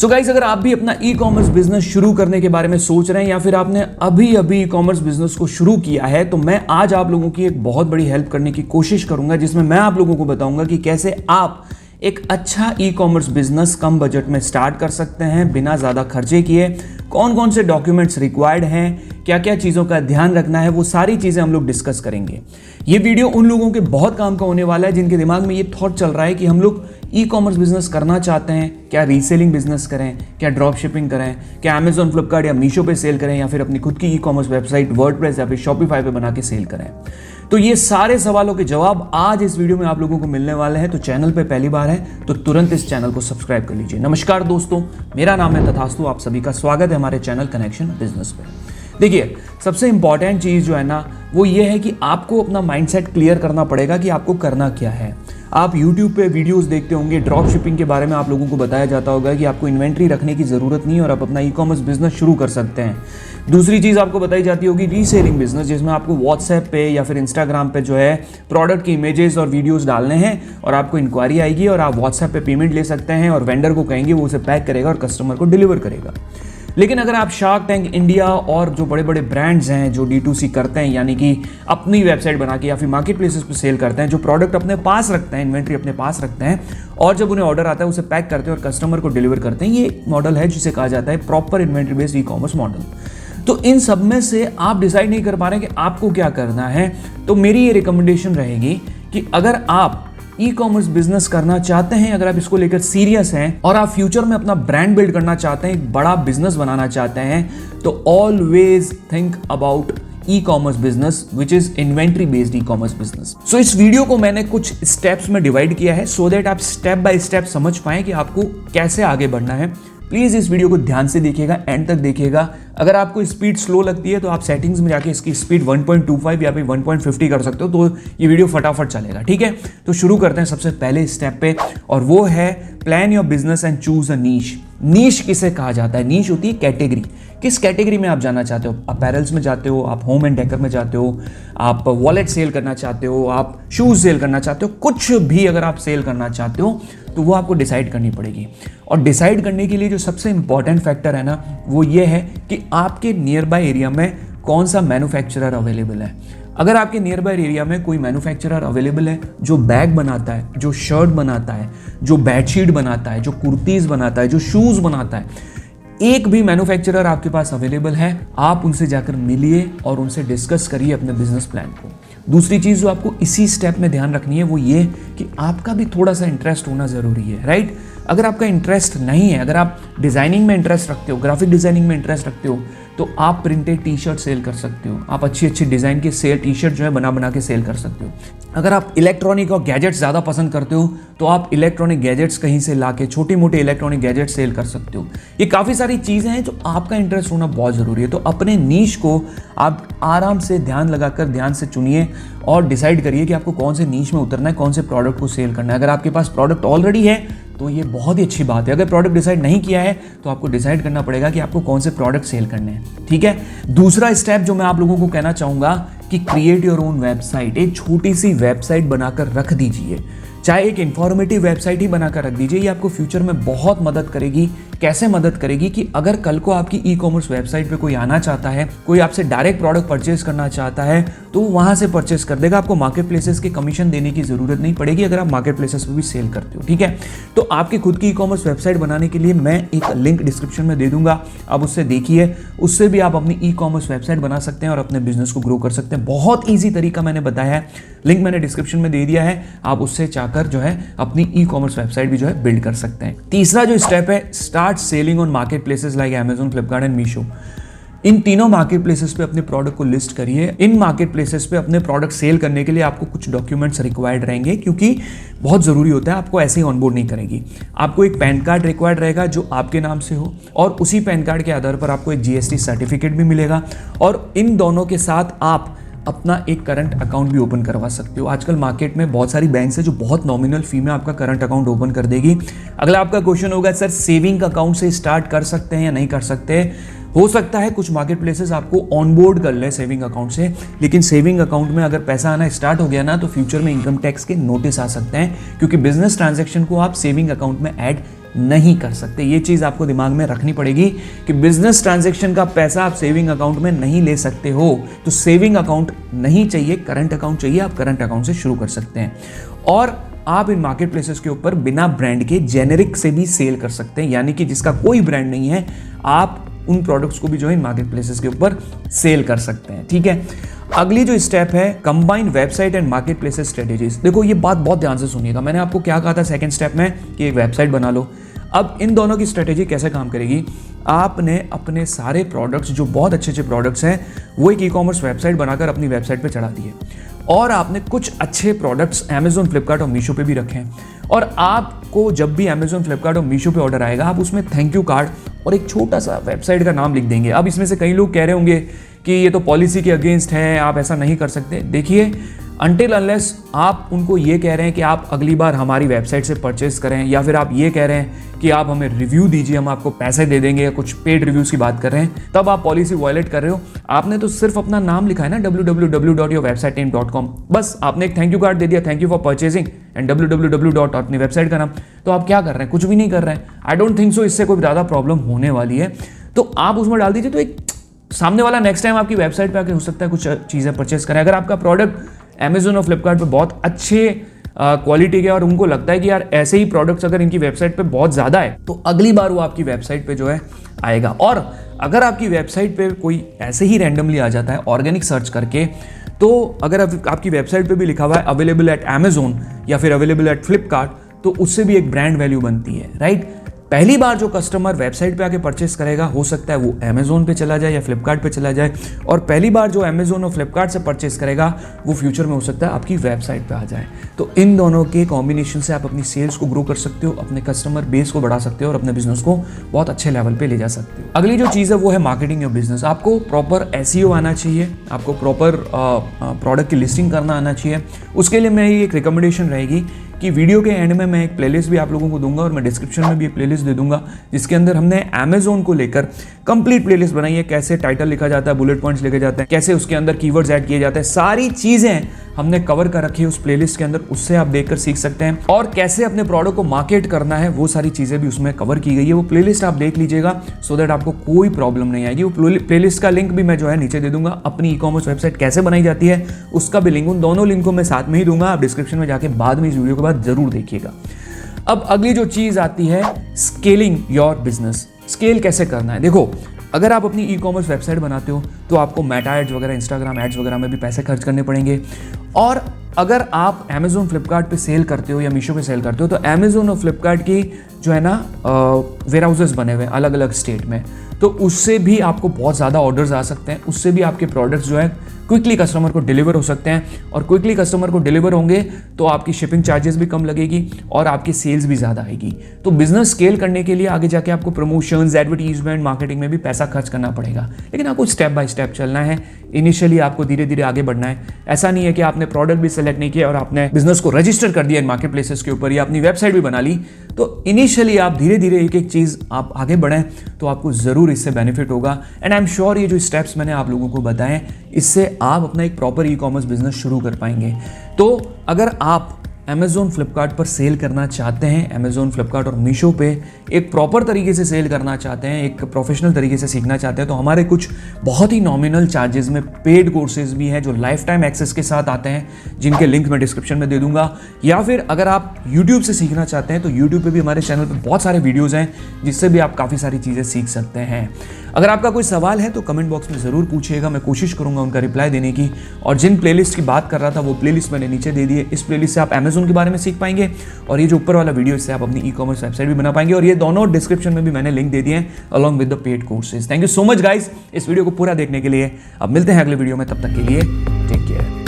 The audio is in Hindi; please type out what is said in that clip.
सो गाइस, अगर आप भी अपना ई कॉमर्स बिजनेस शुरू करने के बारे में सोच रहे हैं या फिर आपने अभी अभी ई कॉमर्स बिजनेस को शुरू किया है, तो मैं आज आप लोगों की एक बहुत बड़ी हेल्प करने की कोशिश करूंगा, जिसमें मैं आप लोगों को बताऊंगा कि कैसे आप एक अच्छा ई कॉमर्स बिजनेस कम बजट में स्टार्ट कर सकते हैं बिना ज़्यादा खर्चे किए। कौन कौन से डॉक्यूमेंट्स रिक्वायर्ड हैं, क्या क्या चीज़ों का ध्यान रखना है, वो सारी चीज़ें हम लोग डिस्कस करेंगे। ये वीडियो उन लोगों के बहुत काम का होने वाला है जिनके दिमाग में ये थॉट चल रहा है कि हम लोग ई कॉमर्स बिजनेस करना चाहते हैं, क्या रीसेलिंग बिजनेस करें, क्या ड्रॉप शिपिंग करें, क्या अमेजॉन, फ्लिपकार्ट या मीशो पे सेल करें, या फिर अपनी खुद की ई कॉमर्स वेबसाइट वर्डप्रेस या फिर शॉपिफाई पे बना के सेल करें। तो ये सारे सवालों के जवाब आज इस वीडियो में आप लोगों को मिलने वाले हैं। तो चैनल पे पहली बार है तो तुरंत इस चैनल को सब्सक्राइब कर लीजिए। नमस्कार दोस्तों, मेरा नाम है तथास्तु, आप सभी का स्वागत है हमारे चैनल कनेक्शन बिजनेस पे। देखिए, सबसे इंपॉर्टेंट चीज़ जो है ना, वो ये है कि आपको अपना माइंडसेट क्लियर करना पड़ेगा कि आपको करना क्या है। आप YouTube पे वीडियोस देखते होंगे, ड्रॉप शिपिंग के बारे में आप लोगों को बताया जाता होगा कि आपको इन्वेंट्री रखने की ज़रूरत नहीं है और आप अपना ई कॉमर्स बिजनेस शुरू कर सकते हैं। दूसरी चीज़ आपको बताई जाती होगी रीसेलिंग बिजनेस, जिसमें आपको व्हाट्सएप पे या फिर इंस्टाग्राम पे जो है प्रोडक्ट की इमेजेस और वीडियोस डालने हैं और आपको इंक्वायरी आएगी और आप व्हाट्सएप पे पेमेंट ले सकते हैं और वेंडर को कहेंगे, वो उसे पैक करेगा और कस्टमर को डिलीवर करेगा। लेकिन अगर आप शार्क टैंक इंडिया और जो बड़े बड़े ब्रांड्स हैं जो D2C करते हैं, यानी कि अपनी वेबसाइट बना के या फिर मार्केट प्लेसेस पर सेल करते हैं, जो प्रोडक्ट अपने पास रखते हैं, इन्वेंट्री अपने पास रखते हैं और जब उन्हें ऑर्डर आता है उसे पैक करते हैं और कस्टमर को डिलीवर करते हैं, ये मॉडल है जिसे कहा जाता है proper inventory based e commerce model. तो इन सब में से आप डिसाइड नहीं कर पा रहे कि आपको क्या करना है, तो मेरी ये रिकमेंडेशन रहेगी कि अगर आप ई कॉमर्स बिजनेस करना चाहते हैं, अगर आप इसको लेकर सीरियस हैं और आप फ्यूचर में अपना ब्रांड बिल्ड करना चाहते हैं, एक बड़ा बिजनेस बनाना चाहते हैं, तो always think about e commerce business which is inventory based e commerce business. So इस वीडियो को मैंने कुछ स्टेप्स में डिवाइड किया है सो दैट आप स्टेप बाय स्टेप समझ पाएं कि आपको कैसे आगे बढ़ना है। प्लीज़ इस वीडियो को ध्यान से देखिएगा, एंड तक देखिएगा। अगर आपको स्पीड स्लो लगती है तो आप सेटिंग्स में जाके इसकी स्पीड 1.25 या फिर 1.50 कर सकते हो, तो ये वीडियो फटाफट चलेगा। ठीक है, तो शुरू करते हैं सबसे पहले स्टेप पे, और वो है plan your business and choose a niche. Niche किसे कहा जाता है? नीश होती है कैटेगरी। किस कैटेगरी में आप जाना चाहते हो? अपैरल्स में जाते हो, आप होम एंड डेकर में जाते हो, आप वॉलेट सेल करना चाहते हो, आप शूज सेल करना चाहते हो, कुछ भी अगर आप सेल करना चाहते हो तो वो आपको डिसाइड करनी पड़ेगी। और डिसाइड करने के लिए जो सबसे इंपॉर्टेंट फैक्टर है ना, वो ये है कि आपके नियर बाय एरिया में कौन सा मैन्युफैक्चरर अवेलेबल है। अगर आपके नियर बाय एरिया में कोई मैन्युफैक्चरर अवेलेबल है जो बैग बनाता है, जो शर्ट बनाता है, जो बेडशीट बनाता है, जो कुर्तीज़ बनाता है, जो शूज़ बनाता है, एक भी मैन्युफैक्चरर आपके पास अवेलेबल है, आप उनसे जाकर मिलिए और उनसे डिस्कस करिए अपने बिजनेस प्लान को। दूसरी चीज़ जो आपको इसी स्टेप में ध्यान रखनी है वो ये कि आपका भी थोड़ा सा इंटरेस्ट होना ज़रूरी है, राइट। अगर आपका इंटरेस्ट नहीं है, अगर आप डिज़ाइनिंग में इंटरेस्ट रखते हो, ग्राफिक डिज़ाइनिंग में इंटरेस्ट रखते हो, तो आप प्रिंटेड टी शर्ट सेल कर सकते हो। आप अच्छी अच्छी डिज़ाइन के टी शर्ट जो है बना के सेल कर सकते हो। अगर आप इलेक्ट्रॉनिक और गैजेट्स ज़्यादा पसंद करते हो तो आप इलेक्ट्रॉनिक गैजेट्स कहीं से लाके छोटे मोटे इलेक्ट्रॉनिक गैजेट्स सेल कर सकते हो। ये काफ़ी सारी चीज़ें हैं जो आपका इंटरेस्ट होना बहुत ज़रूरी है। तो अपने नीश को आप आराम से ध्यान लगाकर ध्यान से चुनिए और डिसाइड करिए कि आपको कौन से नीश में उतरना है, कौन से प्रोडक्ट को सेल करना है। अगर आपके पास प्रोडक्ट ऑलरेडी है तो ये बहुत ही अच्छी बात है। अगर प्रोडक्ट डिसाइड नहीं किया है तो आपको डिसाइड करना पड़ेगा कि आपको कौन से प्रोडक्ट सेल करने हैं। ठीक है, दूसरा स्टेप जो मैं आप लोगों को कहना चाहूँगा कि क्रिएट योर ओन वेबसाइट। एक छोटी सी वेबसाइट बनाकर रख दीजिए, चाहे एक इंफॉर्मेटिव वेबसाइट ही बनाकर रख दीजिए। ये आपको फ्यूचर में बहुत मदद करेगी। कैसे मदद करेगी कि अगर कल को आपकी ई कॉमर्स वेबसाइट पे कोई आना चाहता है, कोई आपसे डायरेक्ट प्रोडक्ट परचेज करना चाहता है, तो वहाँ से परचेज कर देगा। आपको मार्केट प्लेसेस के कमीशन देने की ज़रूरत नहीं पड़ेगी अगर आप मार्केट प्लेसेस पर भी सेल करते हो। ठीक है, तो आपकी खुद की ई कॉमर्स वेबसाइट बनाने के लिए मैं एक लिंक डिस्क्रिप्शन में दे दूंगा, आप उससे देखिए। उससे भी आप अपनी ई कॉमर्स वेबसाइट बना सकते हैं और अपने बिजनेस को ग्रो कर सकते हैं। बहुत ईजी तरीका मैंने बताया है, लिंक मैंने डिस्क्रिप्शन में दे दिया है। आप उससे चाहकर जो है अपनी ई कॉमर्स वेबसाइट भी जो है बिल्ड कर सकते हैं। तीसरा जो स्टेप है, start selling on market places like Amazon, Flipkart and Meesho. इन तीनों मार्केट प्लेसेस पे अपने प्रोडक्ट को लिस्ट करिए। इन मार्केट प्लेसेस पे अपने प्रोडक्ट सेल करने के लिए आपको कुछ डॉक्यूमेंट्स रिक्वायर्ड रहेंगे, क्योंकि बहुत ज़रूरी होता है। आपको ऐसे ही ऑनबोर्ड नहीं करेगी। आपको एक पैन कार्ड रिक्वायर्ड रहेगा जो आपके नाम से हो, और उसी पैन कार्ड के आधार पर आपको एक GST सर्टिफिकेट भी मिलेगा, और इन दोनों के साथ आप अपना एक करंट अकाउंट भी ओपन करवा सकते हो। आजकल मार्केट में बहुत सारी बैंक्स है जो बहुत नॉमिनल फी में आपका करंट अकाउंट ओपन कर देगी। अगला आपका क्वेश्चन होगा, सर सेविंग अकाउंट से स्टार्ट कर सकते हैं या नहीं कर सकते? हो सकता है कुछ मार्केट प्लेसेस आपको ऑनबोर्ड कर ले सेविंग अकाउंट से, लेकिन सेविंग अकाउंट में अगर पैसा आना स्टार्ट हो गया ना तो फ्यूचर में इनकम टैक्स के नोटिस आ सकते हैं, क्योंकि बिजनेस ट्रांजैक्शन को आप सेविंग अकाउंट में ऐड नहीं कर सकते। ये चीज़ आपको दिमाग में रखनी पड़ेगी कि बिजनेस ट्रांजैक्शन का पैसा आप सेविंग अकाउंट में नहीं ले सकते हो। तो सेविंग अकाउंट नहीं चाहिए, करंट अकाउंट चाहिए। आप करंट अकाउंट से शुरू कर सकते हैं और आप इन मार्केट प्लेसेस के ऊपर बिना ब्रांड के जेनेरिक से भी सेल कर सकते हैं, यानी कि जिसका कोई ब्रांड नहीं है, आप उन प्रोडक्ट्स को भी जो है इन मार्केट प्लेसेस के ऊपर सेल कर सकते हैं। ठीक है, अगली जो स्टेप है combine website and market places strategies. देखो ये बात बहुत ध्यान से सुनिएगा, मैंने आपको क्या कहा था सेकंड स्टेप में कि एक वेबसाइट बना लो। अब इन दोनों की स्ट्रेटेजी कैसे काम करेगी, आपने अपने सारे प्रोडक्ट्स जो बहुत अच्छे अच्छे प्रोडक्ट्स हैं वो एक ई-कॉमर्स वेबसाइट बनाकर अपनी वेबसाइट पे चढ़ा दिए और आपने कुछ अच्छे प्रोडक्ट्स अमेजोन, फ्लिपकार्ट और मीशो पे भी रखे हैं। और आपको जब भी अमेजोन, फ्लिपकार्ट और मीशो पे ऑर्डर आएगा, आप उसमें थैंक यू कार्ड और एक छोटा सा वेबसाइट का नाम लिख देंगे। अब इसमें से कई लोग कह रहे होंगे कि ये तो पॉलिसी के अगेंस्ट है, आप ऐसा नहीं कर सकते। देखिए, अनटिल अनलेस आप उनको ये कह रहे हैं कि आप अगली बार हमारी वेबसाइट से परचेस करें, या फिर आप ये कह रहे हैं कि आप हमें रिव्यू दीजिए, हम आपको पैसे दे देंगे, या कुछ पेड रिव्यूज़ की बात कर रहे हैं, तब आप पॉलिसी वायलेट कर रहे हो। आपने तो सिर्फ अपना नाम लिखा है ना, www.yourwebsitename.com, बस आपने एक थैंक यू कार्ड दे दिया, thank you for purchasing and www. अपनी वेबसाइट का नाम। तो आप क्या कर रहे हैं, कुछ भी नहीं कर रहे हैं। आई डोंट थिंक सो इससे कोई ज़्यादा प्रॉब्लम होने वाली है। तो आप उसमें डाल दीजिए, तो एक सामने वाला नेक्स्ट टाइम आपकी वेबसाइट पे आके हो सकता है कुछ चीज़ें परचेस करें। अगर आपका प्रोडक्ट अमेजोन और फ्लिपकार्ट पे बहुत अच्छे क्वालिटी के और उनको लगता है कि यार ऐसे ही प्रोडक्ट्स अगर इनकी वेबसाइट पे बहुत ज़्यादा है, तो अगली बार वो आपकी वेबसाइट पे जो है आएगा। और अगर आपकी वेबसाइट पे कोई ऐसे ही रैंडमली आ जाता है ऑर्गेनिक सर्च करके, तो अगर आपकी वेबसाइट पे भी लिखा हुआ है अवेलेबल एट अमेजोन या फिर अवेलेबल एट फ्लिपकार्ट, तो उससे भी एक ब्रांड वैल्यू बनती है, राइट। पहली बार जो कस्टमर वेबसाइट पे आके परचेस करेगा, हो सकता है वो अमेजोन पे चला जाए या फ्लिपकार्ट पे चला जाए, और पहली बार जो अमेजोन और फ्लिपकार्ट से परचेस करेगा वो फ्यूचर में हो सकता है आपकी वेबसाइट पे आ जाए। तो इन दोनों के कॉम्बिनेशन से आप अपनी सेल्स को ग्रो कर सकते हो, अपने कस्टमर बेस को बढ़ा सकते हो और अपने बिजनेस को बहुत अच्छे लेवल पे ले जा सकते हो। अगली जो चीज़ है वो है मार्केटिंग योर बिजनेस। आपको प्रॉपर SEO आना चाहिए, आपको प्रॉपर प्रोडक्ट की लिस्टिंग करना आना चाहिए। उसके लिए मेरी एक रिकमेंडेशन रहेगी कि वीडियो के एंड में मैं एक प्लेलिस्ट भी आप लोगों को दूंगा और मैं डिस्क्रिप्शन में भी एक प्लेलिस्ट दे दूंगा, जिसके अंदर हमने अमेजोन को लेकर कंप्लीट प्लेलिस्ट बनाई है। कैसे टाइटल लिखा जाता है, बुलेट पॉइंट्स लिखे जाते हैं, कैसे उसके अंदर कीवर्ड्स ऐड किए जाते हैं, सारी चीज़ें हमने कवर कर रखी है उस प्लेलिस्ट के अंदर। उससे आप देखकर सीख सकते हैं। और कैसे अपने प्रोडक्ट को मार्केट करना है, वो सारी चीज़ें भी उसमें कवर की गई है। वो प्लेलिस्ट आप देख लीजिएगा सो दैट आपको कोई प्रॉब्लम नहीं आएगी। वो प्लेलिस्ट का लिंक भी मैं जो है नीचे दे दूंगा। अपनी ई-कॉमर्स वेबसाइट कैसे बनाई जाती है उसका भी लिंक, उन दोनों लिंक को मैं साथ में ही दूंगा। आप डिस्क्रिप्शन में जाके बाद में इस वीडियो के बाद जरूर देखिएगा। अब अगली जो चीज़ आती है स्केलिंग योर बिजनेस। स्केल कैसे करना है, देखो, अगर आप अपनी ई-कॉमर्स वेबसाइट बनाते हो तो आपको मेटा एड्स वगैरह, इंस्टाग्राम एड्स वगैरह में भी पैसे खर्च करने पड़ेंगे। और अगर आप अमेजोन, फ्लिपकार्ट पे सेल करते हो या मीशो पे सेल करते हो, तो अमेजोन और फ्लिपकार्ट की जो है ना वेयर हाउसेस बने हुए हैं अलग अलग स्टेट में, तो उससे भी आपको बहुत ज़्यादा ऑर्डर्स आ सकते हैं। उससे भी आपके प्रोडक्ट्स जो है क्विकली कस्टमर को डिलीवर हो सकते हैं, और क्विकली कस्टमर को डिलीवर होंगे तो आपकी शिपिंग चार्जेस भी कम लगेगी और आपकी सेल्स भी ज़्यादा आएगी। तो बिजनेस स्केल करने के लिए आगे जाके आपको प्रमोशंस, एडवर्टीजमेंट, मार्केटिंग में भी पैसा खर्च करना पड़ेगा, लेकिन आपको स्टेप बाय स्टेप चलना है। इनिशियली आपको धीरे धीरे आगे बढ़ना है। ऐसा नहीं है कि आपने प्रोडक्ट भी सेलेक्ट नहीं किया और आपने बिजनेस को रजिस्टर कर दिया मार्केट प्लेसेस के ऊपर या अपनी वेबसाइट भी बना ली। तो इनिशियली आप धीरे धीरे एक एक चीज़ आप आगे बढ़ें तो आपको ज़रूर इससे बेनिफिट होगा। एंड आई एम श्योर ये जो स्टेप्स मैंने आप लोगों को बताएं, इससे आप अपना एक प्रॉपर ई-कॉमर्स बिजनेस शुरू कर पाएंगे। तो अगर आप अमेजोन, फ्लिपकार्ट पर सेल करना चाहते हैं, अमेजोन, फ्लिपकार्ट और मीशो पे एक प्रॉपर तरीके से सेल करना चाहते हैं, एक प्रोफेशनल तरीके से सीखना चाहते हैं, तो हमारे कुछ बहुत ही नॉमिनल चार्जेस में पेड कोर्सेज भी हैं जो लाइफ टाइम एक्सेस के साथ आते हैं, जिनके लिंक मैं डिस्क्रिप्शन में दे दूंगा। या फिर अगर आप यूट्यूब से सीखना चाहते हैं तो यूट्यूब पे भी हमारे चैनल पे बहुत सारे वीडियोज़ हैं जिससे भी आप काफ़ी सारी चीज़ें सीख सकते हैं। अगर आपका कोई सवाल है तो कमेंट बॉक्स में ज़रूर पूछिएगा, मैं कोशिश करूंगा उनका रिप्लाई देने की। और जिन प्लेलिस्ट की बात कर रहा था वो प्लेलिस्ट मैंने नीचे दे दी है। इस प्लेलिस्ट से आप अमेजोन के बारे में सीख पाएंगे और ये जो ऊपर वाला वीडियो, इससे आप अपनी ई-कॉमर्स वेबसाइट भी बना पाएंगे। और ये दोनों डिस्क्रिप्शन में भी मैंने लिंक दे दिए हैं along with the paid courses. Thank you so much guys इस वीडियो को पूरा देखने के लिए। अब मिलते हैं अगले वीडियो में, तब तक के लिए टेक केयर।